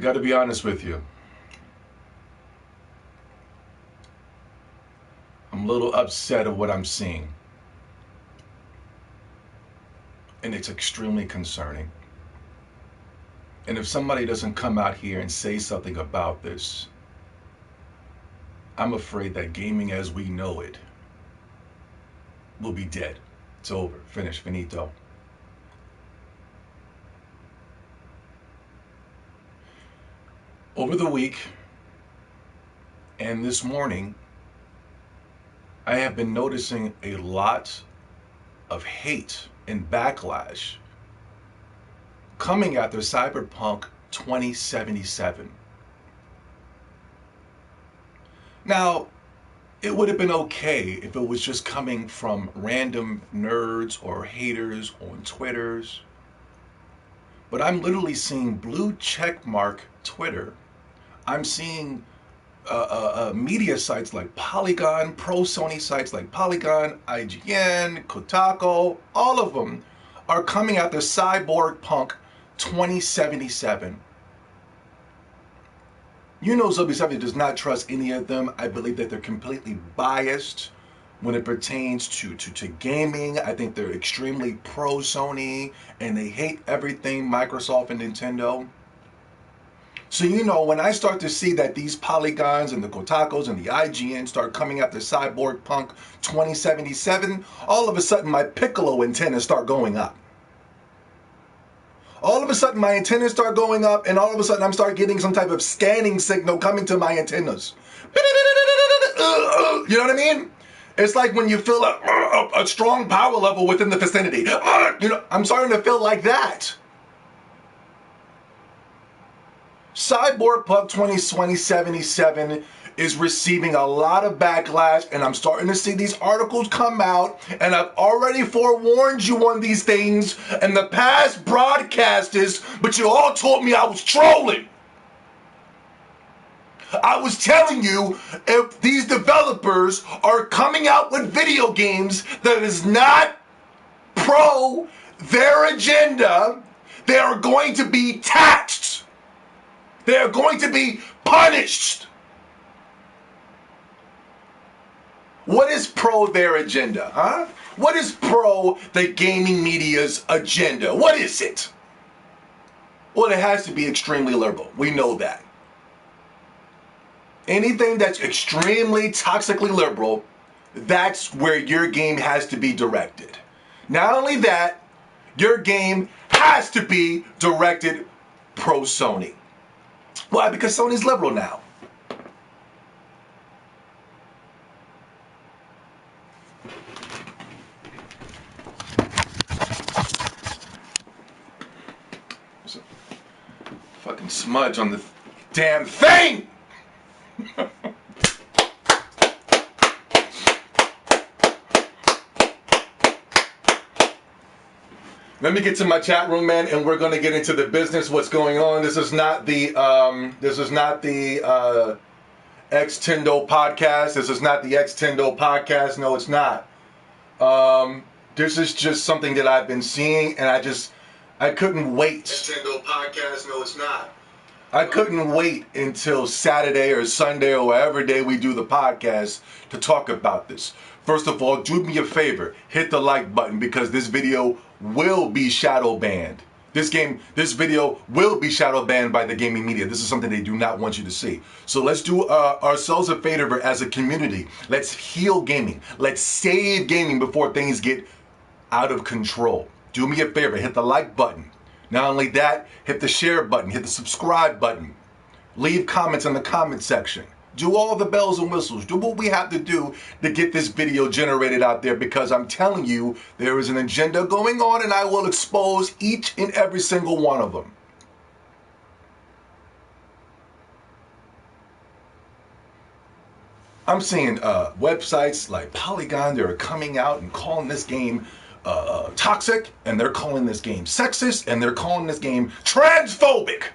got to be honest with you. I'm a little upset of what I'm seeing. And it's extremely concerning. And if somebody doesn't come out here and say something about this, I'm afraid that gaming as we know it will be dead. It's over. Finished. Finito. Over the week and this morning, I have been noticing a lot of hate and backlash coming after Cyberpunk 2077. Now, it would have been okay if it was just coming from random nerds or haters on Twitters, but I'm literally seeing blue checkmark Twitter. I'm seeing media sites like Polygon, pro-Sony sites like Polygon, IGN, Kotaku, all of them are coming after Cyberpunk 2077. You know, Zombie does not trust any of them. I believe that they're completely biased when it pertains to gaming. I think they're extremely pro-Sony and they hate everything Microsoft and Nintendo. So, you know, when I start to see that these Polygons and the Kotakus and the IGN start coming after Cyberpunk 2077, all of a sudden my Piccolo antennas start going up. All of a sudden my antennas start going up, and all of a sudden I'm start getting some type of scanning signal coming to my antennas. You know what I mean? It's like when you feel a strong power level within the vicinity. You know, I'm starting to feel like that. Cyberpunk 2077 is receiving a lot of backlash, and I'm starting to see these articles come out, and I've already forewarned you on these things in the past broadcasters, but you all told me I was trolling. I was telling you, if these developers are coming out with video games that is not pro their agenda, they are going to be taxed. They are going to be punished. What is pro their agenda, huh? What is pro the gaming media's agenda? What is it? Well, it has to be extremely liberal. We know that. Anything that's extremely toxically liberal, that's where your game has to be directed. Not only that, your game has to be directed pro-Sony. Why? Because Sony's liberal now. There's a fucking smudge on the damn thing! Let me get to my chat room, man, and we're going to get into the business. What's going on? This is not the X-Tendo podcast. This is not the X-Tendo podcast. No, it's not. This is just something that I've been seeing, and I couldn't wait. X-Tendo podcast. No, it's not. I couldn't wait until Saturday or Sunday or whatever day we do the podcast to talk about this. First of all, do me a favor, hit the like button, because this video will be shadow banned. This video will be shadow banned by the gaming media. This is something they do not want you to see. So let's do ourselves a favor as a community. Let's heal gaming. Let's save gaming before things get out of control. Do me a favor, hit the like button. Not only that, hit the share button, hit the subscribe button. Leave comments in the comment section. Do all the bells and whistles. Do what we have to do to get this video generated out there, because I'm telling you, there is an agenda going on, and I will expose each and every single one of them. I'm seeing websites like Polygon, they're coming out and calling this game toxic, and they're calling this game sexist, and they're calling this game transphobic.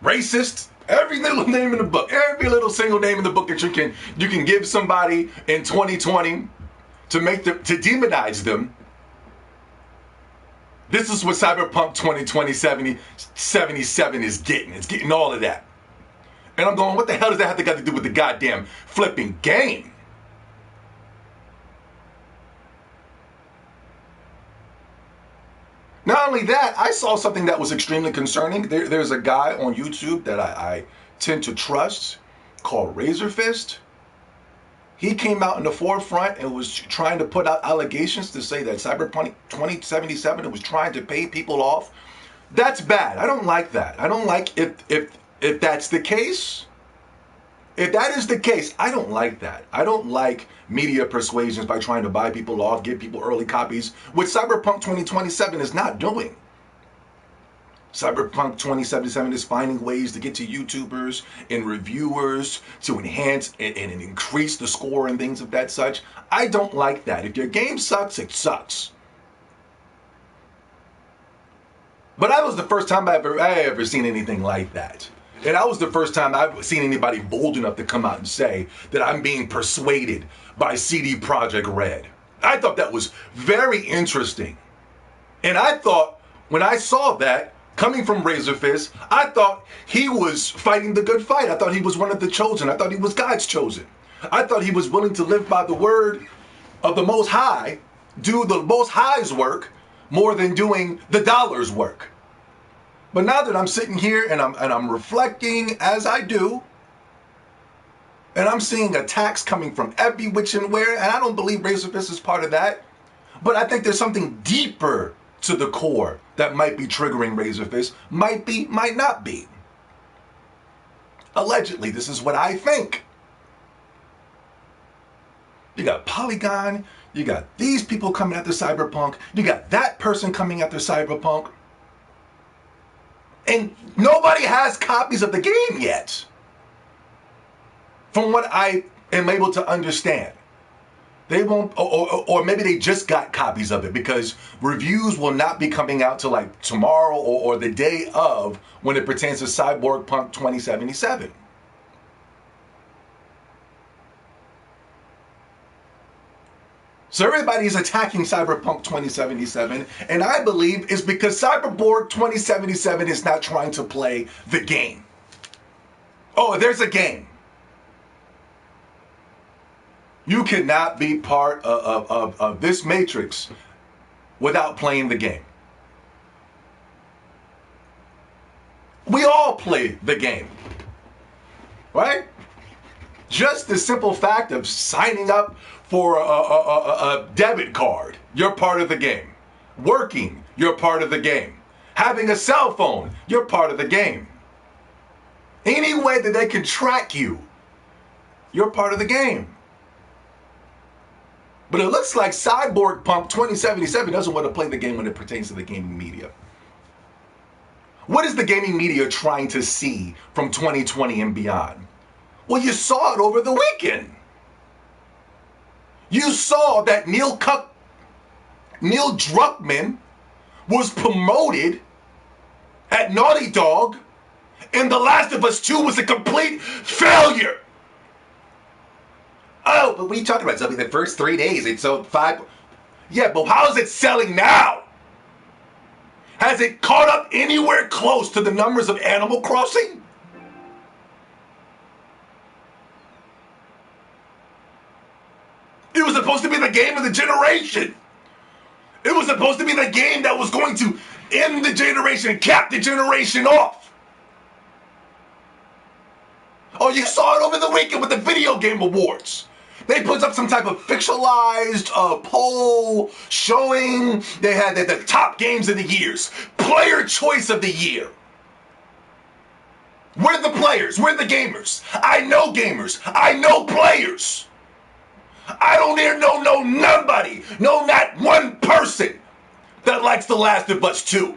Racist, Every little name in the book, every little single name in the book that you can give somebody in 2020 to make them, to demonize them. This is what Cyberpunk 2077 is getting. It's getting all of that. And I'm going, what the hell does that have to do with the goddamn flipping game? Not only that, I saw something that was extremely concerning. There's a guy on YouTube that I tend to trust called Razor Fist. He came out in the forefront and was trying to put out allegations to say that Cyberpunk 2077 was trying to pay people off. That's bad. I don't like that. I don't like if that's the case. If that is the case, I don't like that. I don't like media persuasions by trying to buy people off, give people early copies, which Cyberpunk 2027 is not doing. Cyberpunk 2077 is finding ways to get to YouTubers and reviewers to enhance and increase the score and things of that such. I don't like that. If your game sucks, it sucks. But that was the first time I ever seen anything like that. And that was the first time I've seen anybody bold enough to come out and say that I'm being persuaded by CD Projekt Red. I thought that was very interesting. And I thought, when I saw that, coming from Razor Fist, I thought he was fighting the good fight. I thought he was one of the chosen. I thought he was God's chosen. I thought he was willing to live by the word of the Most High, do the Most High's work, more than doing the dollar's work. But now that I'm sitting here and I'm reflecting as I do, and I'm seeing attacks coming from every which and where, and I don't believe Razor Fist is part of that, but I think there's something deeper to the core that might be triggering Razor Fist, might be, might not be. Allegedly, this is what I think. You got Polygon, you got these people coming after Cyberpunk, you got that person coming after Cyberpunk. And nobody has copies of the game yet, from what I am able to understand. They won't, or maybe they just got copies of it, because reviews will not be coming out till like tomorrow or the day of, when it pertains to Cyberpunk 2077. So everybody's attacking Cyberpunk 2077, and I believe it's because Cyberpunk 2077 is not trying to play the game. Oh, there's a game. You cannot be part of this matrix without playing the game. We all play the game, right? Just the simple fact of signing up for a debit card, you're part of the game. Working, you're part of the game. Having a cell phone, you're part of the game. Any way that they can track you, you're part of the game. But it looks like Cyberpunk 2077 doesn't want to play the game when it pertains to the gaming media. What is the gaming media trying to see from 2020 and beyond? Well, you saw it over the weekend. You saw that Neil Druckmann was promoted at Naughty Dog, and The Last of Us 2 was a complete failure. Oh, but what are you talking about? Something the first 3 days it sold 5. Yeah, but how is it selling now? Has it caught up anywhere close to the numbers of Animal Crossing? It was supposed to be the game of the generation. It was supposed to be the game that was going to end the generation, cap the generation off. Oh, you saw it over the weekend with the Video Game Awards. They put up some type of fictionalized poll showing they had the top games of the years, player choice of the year. We're the players, we're the gamers. I know gamers, I know players. I don't hear no nobody, no not one person that likes The Last of Us 2.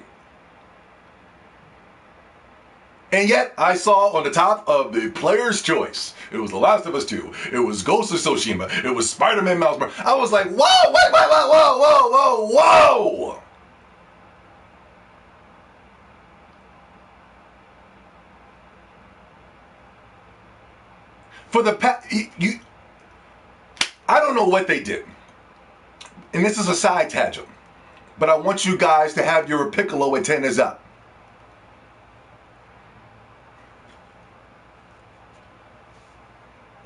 And yet, I saw on the top of the player's choice, it was The Last of Us 2, it was Ghost of Tsushima, it was Spider-Man Miles Morales. I was like, whoa, whoa. For the past, I don't know what they did. And this is a side tangent. But I want you guys to have your piccolo antennas up.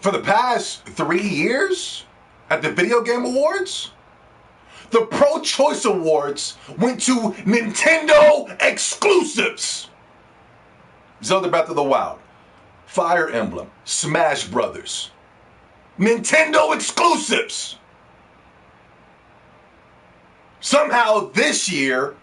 For the past 3 years at the Video Game Awards, the Pro Choice Awards went to Nintendo exclusives. Zelda Breath of the Wild, Fire Emblem, Smash Brothers. Nintendo exclusives. Somehow this year,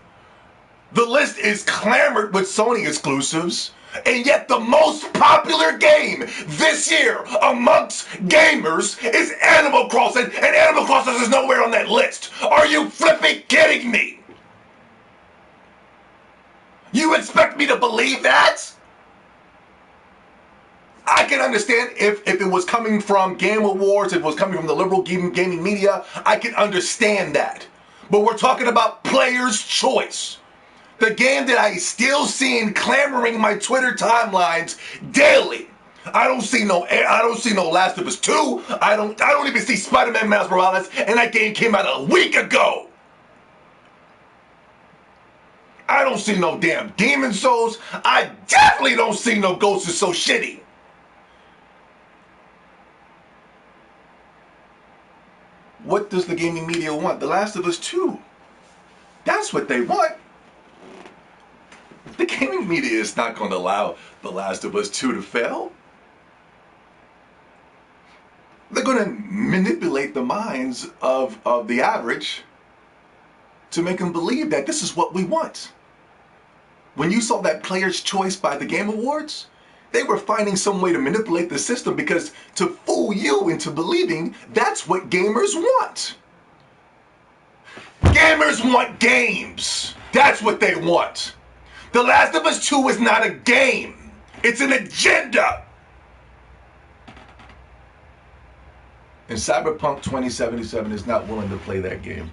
the list is clamored with Sony exclusives, and yet the most popular game this year amongst gamers is Animal Crossing, and Animal Crossing is nowhere on that list. Are you flipping kidding me? You expect me to believe that? I can understand if it was coming from Game Awards, if it was coming from the liberal gaming media, I can understand that. But we're talking about Player's Choice. The game that I still seeing clamoring my Twitter timelines daily. I don't see no Last of Us 2. I don't even see Spider-Man Miles Morales, and that game came out a week ago. I don't see no damn Demon Souls. I definitely don't see no Ghost is So Shitty. What does the gaming media want? The Last of Us 2. That's what they want. The gaming media is not going to allow The Last of Us 2 to fail. They're going to manipulate the minds of the average to make them believe that this is what we want. When you saw that Player's Choice by the Game Awards, they were finding some way to manipulate the system because to fool you into believing that's what gamers want. Gamers want games. That's what they want. The Last of Us 2 is not a game. It's an agenda. And Cyberpunk 2077 is not willing to play that game.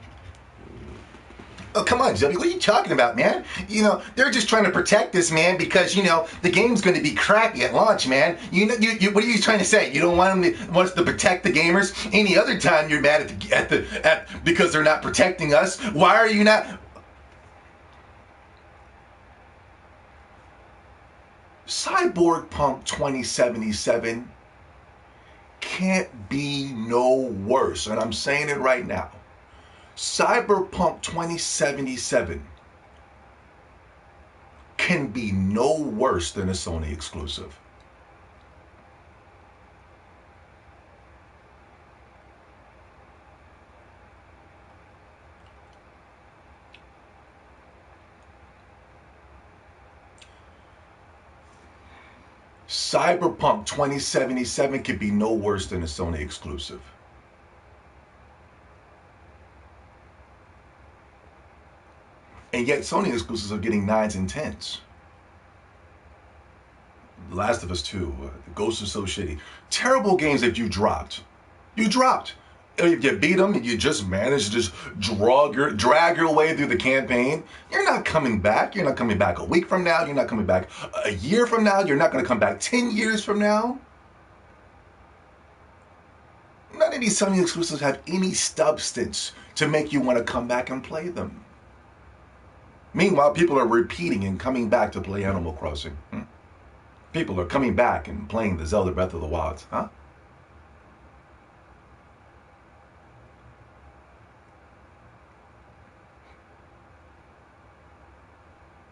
Oh, come on, Zebby, what are you talking about, man? You know, they're just trying to protect us, man, because, you know, the game's going to be crappy at launch, man. You know, what are you trying to say? You don't want us to protect the gamers? Any other time you're mad at because they're not protecting us. Why are you not? Cyberpunk 2077 can't be no worse, and I'm saying it right now. Cyberpunk 2077 can be no worse than a Sony exclusive. Cyberpunk 2077 could be no worse than a Sony exclusive. And yet Sony exclusives are getting 9s and 10s. The Last of Us 2, Ghost is So Shitty. Terrible games that you dropped. You dropped. If you beat them and you just managed to just drag your way through the campaign, you're not coming back. You're not coming back a week from now. You're not coming back a year from now. You're not going to come back 10 years from now. None of these Sony exclusives have any substance to make you want to come back and play them. Meanwhile, people are repeating and coming back to play Animal Crossing. People are coming back and playing the Zelda Breath of the Wild. Huh?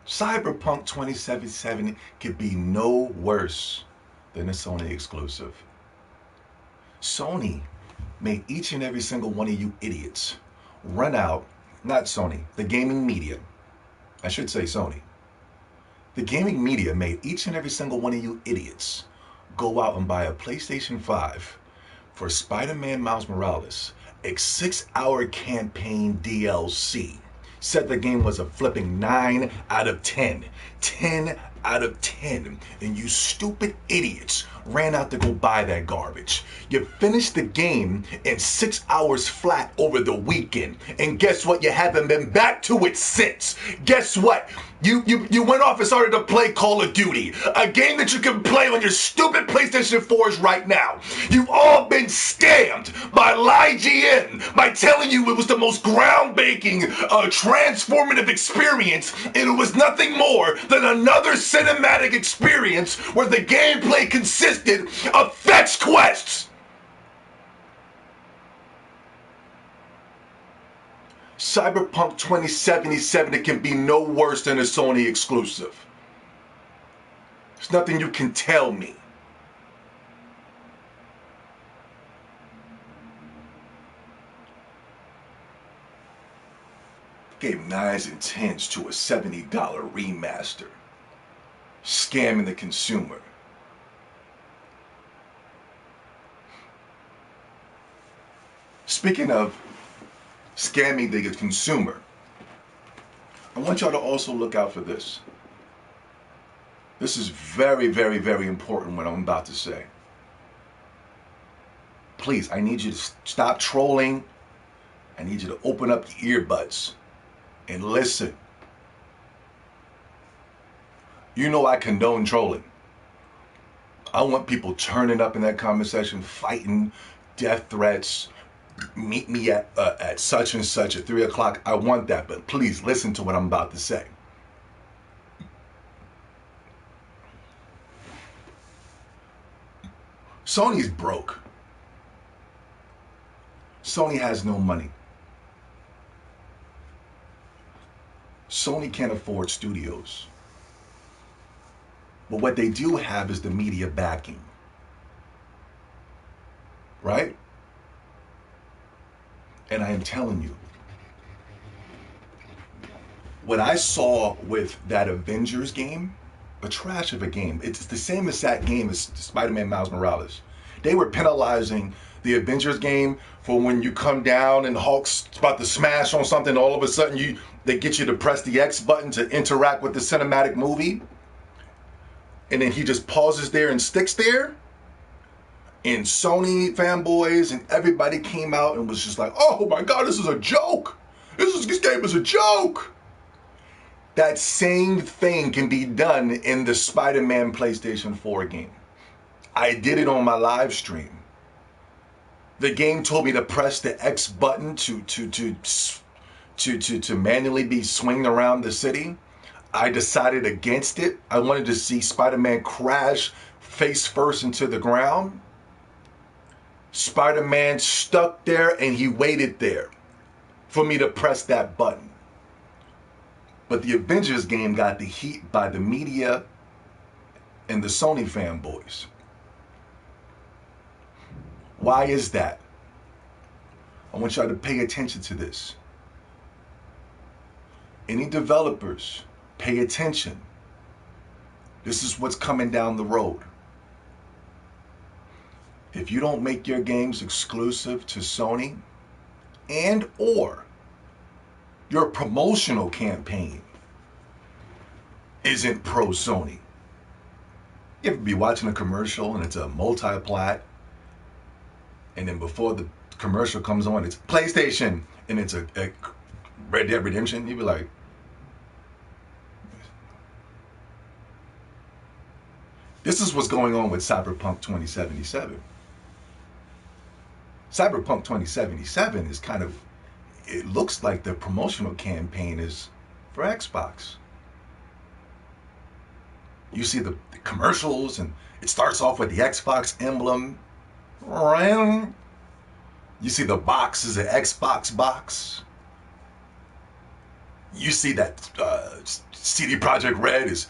Cyberpunk 2077 could be no worse than a Sony exclusive. Sony made each and every single one of you idiots run out, not Sony, the gaming media. I should say Sony. The gaming media made each and every single one of you idiots go out and buy a PlayStation 5 for Spider-Man Miles Morales, a 6-hour campaign DLC. Said the game was a flipping 9 out of 10. 10 out of 10. And you stupid idiots ran out to go buy that garbage. You finished the game in 6 hours flat over the weekend. And guess what? You haven't been back to it since. Guess what? You went off and started to play Call of Duty, a game that you can play on your stupid PlayStation 4s right now. You've all been scammed by IGN by telling you it was the most groundbreaking, transformative experience, and it was nothing more than another cinematic experience where the gameplay consisted of fetch quests. Cyberpunk 2077, it can be no worse than a Sony exclusive. There's nothing you can tell me. Gave 9s and 10s to a $70 remaster. Scamming the consumer. Speaking of scamming the consumer, I want y'all to also look out for this. This is very, very, very important what I'm about to say. Please, I need you to stop trolling. I need you to open up your earbuds and listen. You know I condone trolling. I want people turning up in that comment section, fighting, death threats. Meet me at such and such at 3 o'clock. I want that, but please listen to what I'm about to say. Sony's broke. Sony has no money. Sony can't afford studios. But what they do have is the media backing. Right? And I am telling you, what I saw with that Avengers game, a trash of a game. It's the same as that game as Spider-Man Miles Morales. They were penalizing the Avengers game for when you come down and Hulk's about to smash on something, all of a sudden they get you to press the X button to interact with the cinematic movie. And then he just pauses there and sticks there. And Sony fanboys and everybody came out and was just like, oh my God, this is a joke. This game is a joke. That same thing can be done in the Spider-Man PlayStation 4 game. I did it on my live stream. The game told me to press the X button to manually be swinging around the city. I decided against it. I wanted to see Spider-Man crash face first into the ground. Spider-Man stuck there and he waited there for me to press that button. But the Avengers game got the heat by the media and the Sony fanboys. Why is that? I want y'all to pay attention to this. Any developers, pay attention. This is what's coming down the road. If you don't make your games exclusive to Sony, and or your promotional campaign isn't pro-Sony. You ever be watching a commercial and it's a multi-plat, and then before the commercial comes on, it's PlayStation, and it's a Red Dead Redemption? You'd be like, this is what's going on with Cyberpunk 2077. Cyberpunk 2077 is kind of, it looks like the promotional campaign is for Xbox. You see the commercials and it starts off with the Xbox emblem. You see the box is an Xbox box. You see that CD Projekt Red is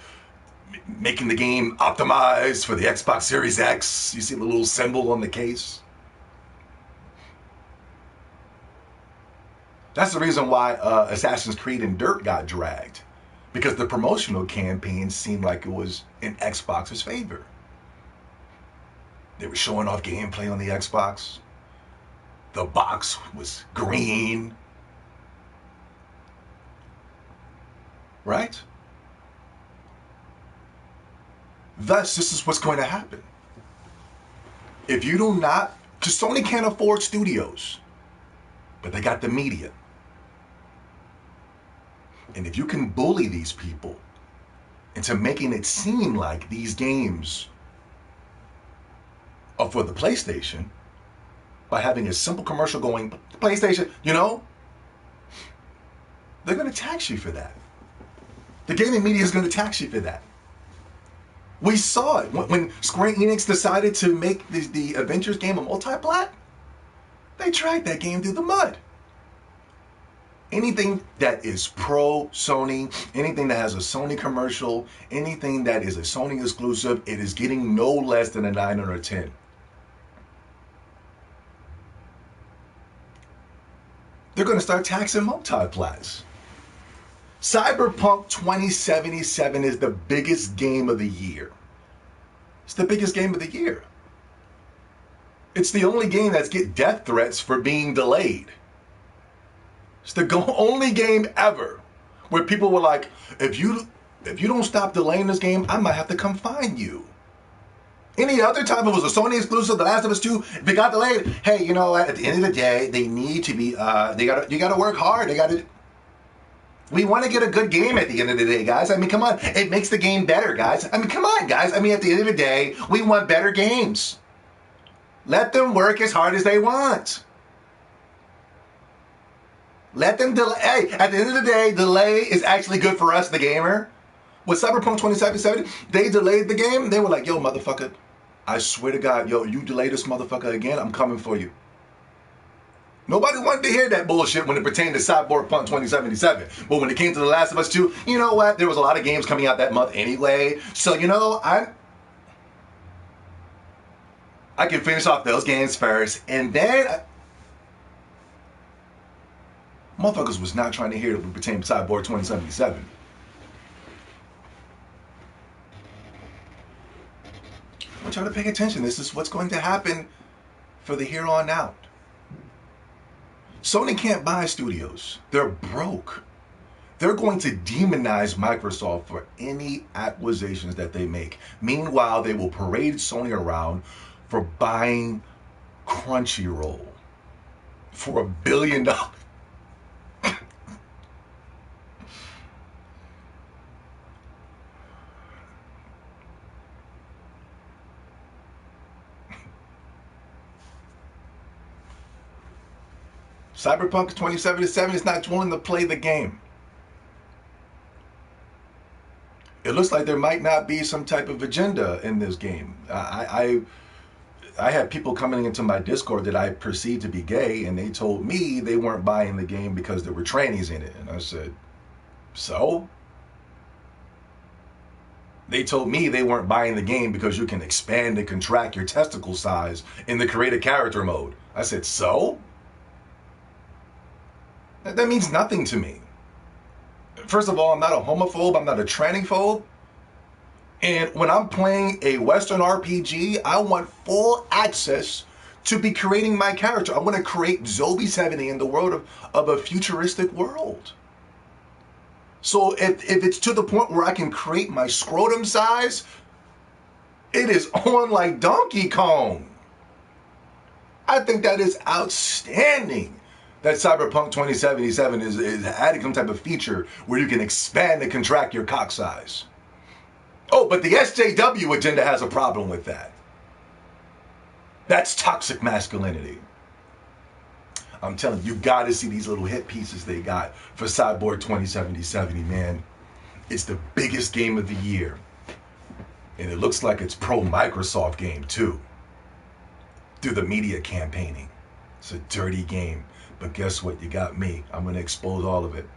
making the game optimized for the Xbox Series X. You see the little symbol on the case. That's the reason why Assassin's Creed and Dirt got dragged, because the promotional campaign seemed like it was in Xbox's favor. They were showing off gameplay on the Xbox. The box was green. Right? Thus, this is what's going to happen. If you do not, because Sony can't afford studios, but they got the media. And if you can bully these people into making it seem like these games are for the PlayStation by having a simple commercial going, PlayStation, you know, they're going to tax you for that. The gaming media is going to tax you for that. We saw it when Square Enix decided to make the Avengers game a multi-plat. They dragged that game through the mud. Anything that is pro Sony, anything that has a Sony commercial, anything that is a Sony exclusive, it is getting no less than a 9 or a 10. They're going to start taxing multi-plats. Cyberpunk 2077 is the biggest game of the year. It's the biggest game of the year. It's the only game that's get death threats for being delayed. It's the only game ever where people were like, if you don't stop delaying this game, I might have to come find you. Any other time, it was a Sony exclusive, The Last of Us 2, if it got delayed, hey, you know what, at the end of the day, they need to be, you gotta work hard. We want to get a good game at the end of the day, guys. I mean, come on. It makes the game better, guys. I mean, come on, guys. I mean, at the end of the day, we want better games. Let them work as hard as they want. Let them delay. Hey, at the end of the day, delay is actually good for us, the gamer. With Cyberpunk 2077, they delayed the game. They were like, yo, motherfucker, I swear to God, yo, you delay this motherfucker again, I'm coming for you. Nobody wanted to hear that bullshit when it pertained to Cyberpunk 2077. But when it came to The Last of Us 2, you know what? There was a lot of games coming out that month anyway. So, you know, I can finish off those games first. And then motherfuckers was not trying to hear that we pertain to Cyberpunk 2077. I want y'all to pay attention. This is what's going to happen for the here on out. Sony can't buy studios. They're broke. They're going to demonize Microsoft for any acquisitions that they make. Meanwhile, they will parade Sony around for buying Crunchyroll for $1 billion. Cyberpunk 2077 is not willing to play the game. It looks like there might not be some type of agenda in this game. I had people coming into my Discord that I perceived to be gay, and they told me they weren't buying the game because there were trannies in it. And I said, so? They told me they weren't buying the game because you can expand and contract your testicle size in the create a character mode. I said, so? That means nothing to me. First of all, I'm not a homophobe. I'm not a trannyphobe. And when I'm playing a Western RPG, I want full access to be creating my character. I want to create Zoe 70 in the world of a futuristic world. So if it's to the point where I can create my scrotum size, it is on like Donkey Kong. I think that is outstanding. That Cyberpunk 2077 is adding some type of feature where you can expand and contract your cock size. Oh, but the SJW agenda has a problem with that. That's toxic masculinity. I'm telling you, you got to see these little hit pieces they got for Cyborg 2077, man. It's the biggest game of the year. And it looks like it's pro-Microsoft game, too. Through the media campaigning. It's a dirty game. But guess what? You got me. I'm going to expose all of it.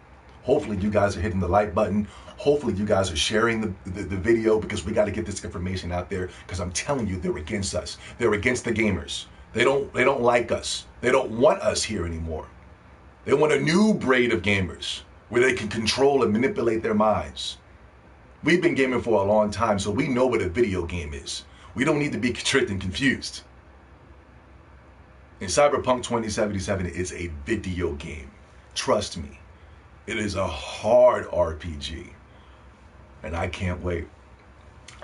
Hopefully you guys are hitting the like button. Hopefully you guys are sharing the video, because we got to get this information out there, because I'm telling you, they're against us. They're against the gamers. They don't like us. They don't want us here anymore. They want a new breed of gamers where they can control and manipulate their minds. We've been gaming for a long time, so we know what a video game is. We don't need to be tricked and confused. And Cyberpunk 2077 is a video game. Trust me. It is a hard RPG. And I can't wait.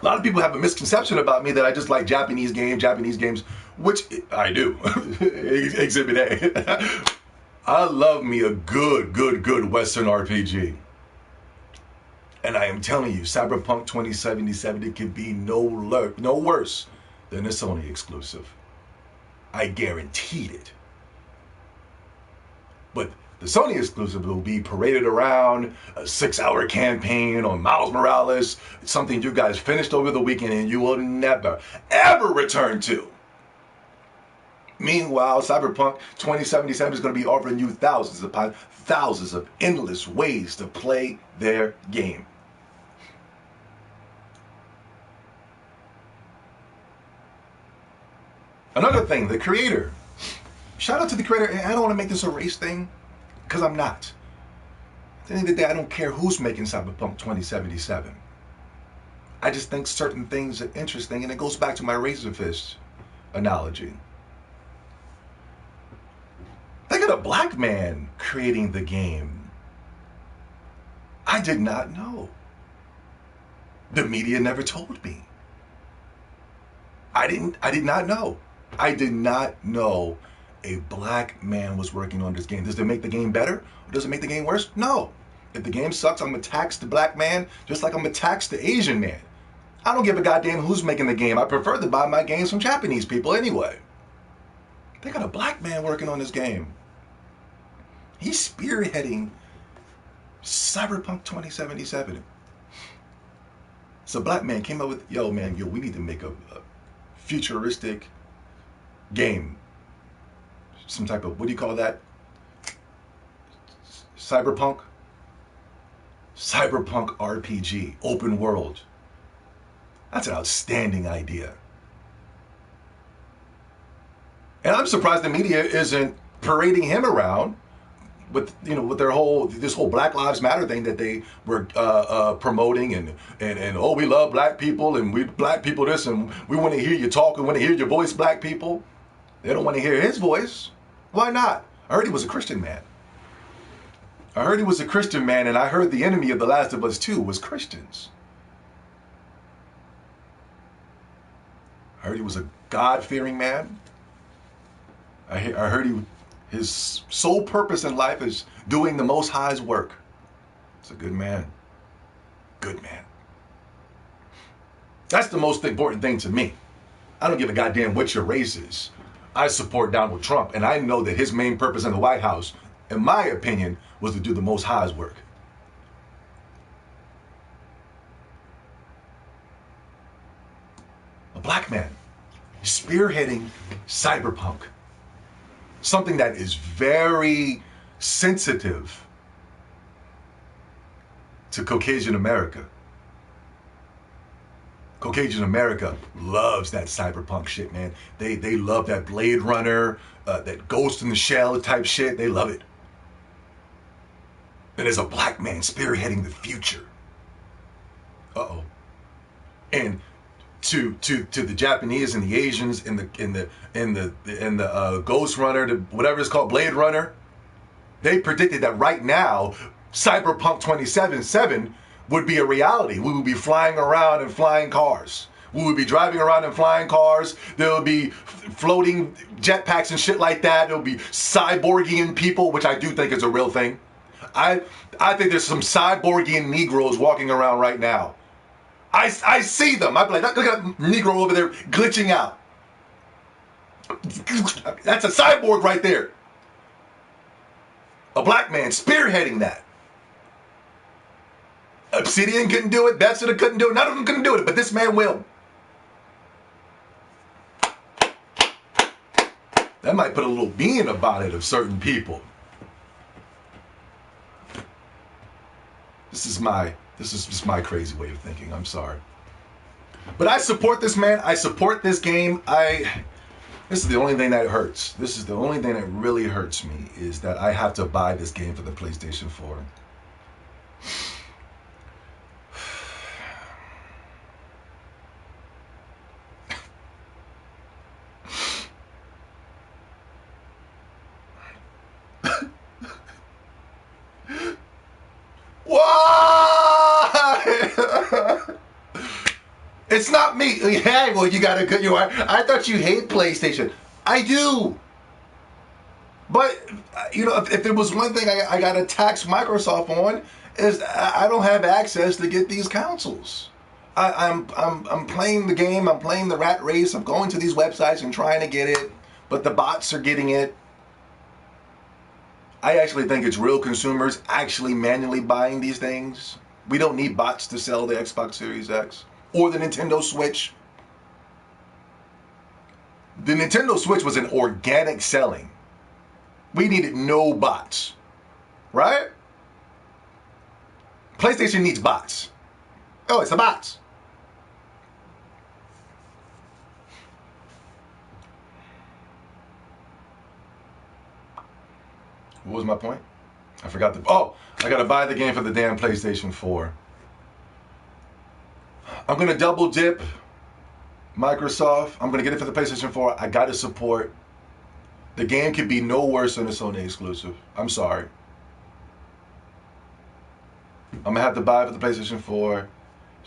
A lot of people have a misconception about me that I just like Japanese games, which I do. Exhibit A. I love me a good Western RPG. And I am telling you, Cyberpunk 2077, it could be no worse than a Sony exclusive. I guaranteed it. But the Sony exclusive will be paraded around, a 6-hour campaign on Miles Morales, something you guys finished over the weekend and you will never, ever return to. Meanwhile, Cyberpunk 2077 is going to be offering you thousands upon thousands of endless ways to play their game. Another thing, the creator. Shout out to the creator. I don't want to make this a race thing, because I'm not. At the end of the day, I don't care who's making Cyberpunk 2077. I just think certain things are interesting, and it goes back to my razor fist analogy. They got a black man creating the game. I did not know. The media never told me. I did not know. I did not know a black man was working on this game. Does it make the game better? Or does it make the game worse? No. If the game sucks, I'm going to tax the black man just like I'm going to tax the Asian man. I don't give a goddamn who's making the game. I prefer to buy my games from Japanese people anyway. They got a black man working on this game. He's spearheading Cyberpunk 2077. So black man came up with, we need to make a futuristic game. Some type of, what do you call that? Cyberpunk RPG, open world. That's an outstanding idea. And I'm surprised the media isn't parading him around with this whole Black Lives Matter thing that they were promoting and oh, we love black people and we black people this and we want to hear you talk, we want to hear your voice, black people. They don't want to hear his voice. Why not? I heard he was a Christian man. And I heard the enemy of The Last of Us 2 was Christians. I heard he was a God-fearing man. I heard his sole purpose in life is doing the Most High's work. It's a good man. Good man. That's the most important thing to me. I don't give a goddamn what your race is. I support Donald Trump, and I know that his main purpose in the White House, in my opinion, was to do the Most High's work. A black man spearheading Cyberpunk. Something that is very sensitive to Caucasian America. Caucasian America loves that cyberpunk shit, man. They love that Blade Runner, that Ghost in the Shell type shit. They love it. And there's a black man spearheading the future. Uh-oh. And to the Japanese and the Asians in the Ghost Runner, whatever it's called, Blade Runner, they predicted that right now, Cyberpunk 2077 would be a reality. We would be flying around in flying cars. We would be driving around in flying cars. There would be floating jetpacks and shit like that. There would be cyborgian people, which I do think is a real thing. I think there's some cyborgian Negroes walking around right now. I see them. I'd be like, look at that Negro over there glitching out. That's a cyborg right there. A black man spearheading that. Obsidian couldn't do it. Bethesda couldn't do it. None of them couldn't do it, but this man will. That might put a little being about it of certain people. This is just my crazy way of thinking. I'm sorry. But I support this man. I support this game. This is the only thing that hurts. This is the only thing that really hurts me is that I have to buy this game for the PlayStation 4. It's not me. Hey, well, you got a good. I thought you hate PlayStation. I do. But if there was one thing I got to tax Microsoft on, is I don't have access to get these consoles. I'm playing the game. I'm playing the rat race. I'm going to these websites and trying to get it, but the bots are getting it. I actually think it's real consumers actually manually buying these things. We don't need bots to sell the Xbox Series X or the Nintendo Switch. The Nintendo Switch was an organic selling. We needed no bots, right? PlayStation needs bots. Oh, it's the bots. What was my point? I forgot I gotta buy the game for the damn PlayStation 4. I'm gonna double dip Microsoft. I'm gonna get it for the PlayStation 4. I gotta support. The game could be no worse than a Sony exclusive. I'm sorry. I'm gonna have to buy it for the PlayStation 4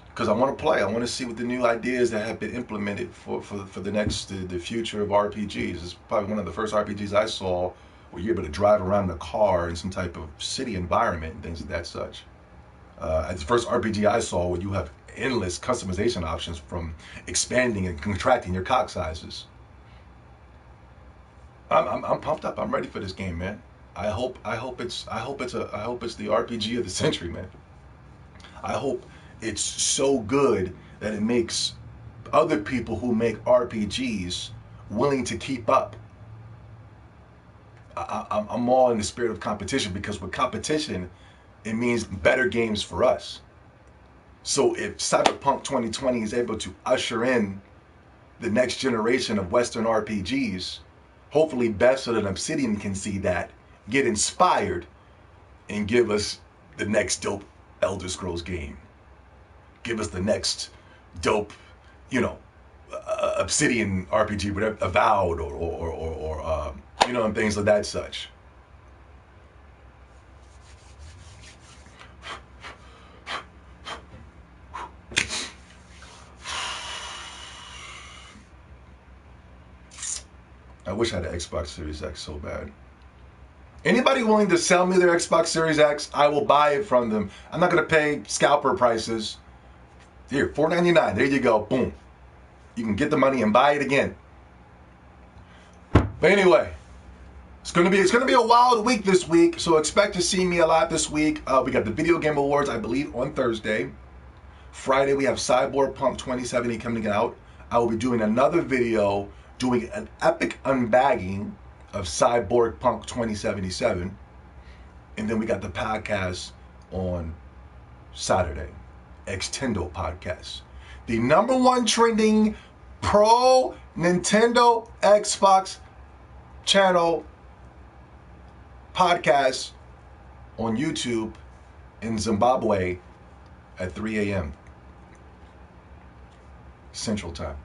because I want to play. I want to see what the new ideas that have been implemented for the future of RPGs. It's probably one of the first RPGs I saw where you're able to drive around in a car in some type of city environment and things of that such. It's the first RPG I saw where you have endless customization options from expanding and contracting your cock sizes. I'm pumped up. I'm ready for this game, man. I hope it's the RPG of the century, man. I hope it's so good that it makes other people who make RPGs willing to keep up. I'm all in the spirit of competition because with competition, it means better games for us. So if Cyberpunk 2020 is able to usher in the next generation of Western RPGs, hopefully Bethesda and Obsidian can see that, get inspired, and give us the next dope Elder Scrolls game. Give us the next dope, Obsidian RPG, whatever, Avowed or and things of that such. I wish I had an Xbox Series X so bad. Anybody willing to sell me their Xbox Series X, I will buy it from them. I'm not going to pay scalper prices. Here, $4.99. There you go. Boom. You can get the money and buy it again. But anyway, it's gonna be a wild week this week. So expect to see me a lot this week. We got the Video Game Awards, I believe, on Thursday. Friday we have Cyberpunk 2070 coming out. I will be doing another video doing an epic unbagging of Cyberpunk 2077. And then we got the podcast on Saturday. Extendo podcast. The number one trending pro Nintendo Xbox channel podcast on YouTube in Zimbabwe at 3 a.m. Central Time.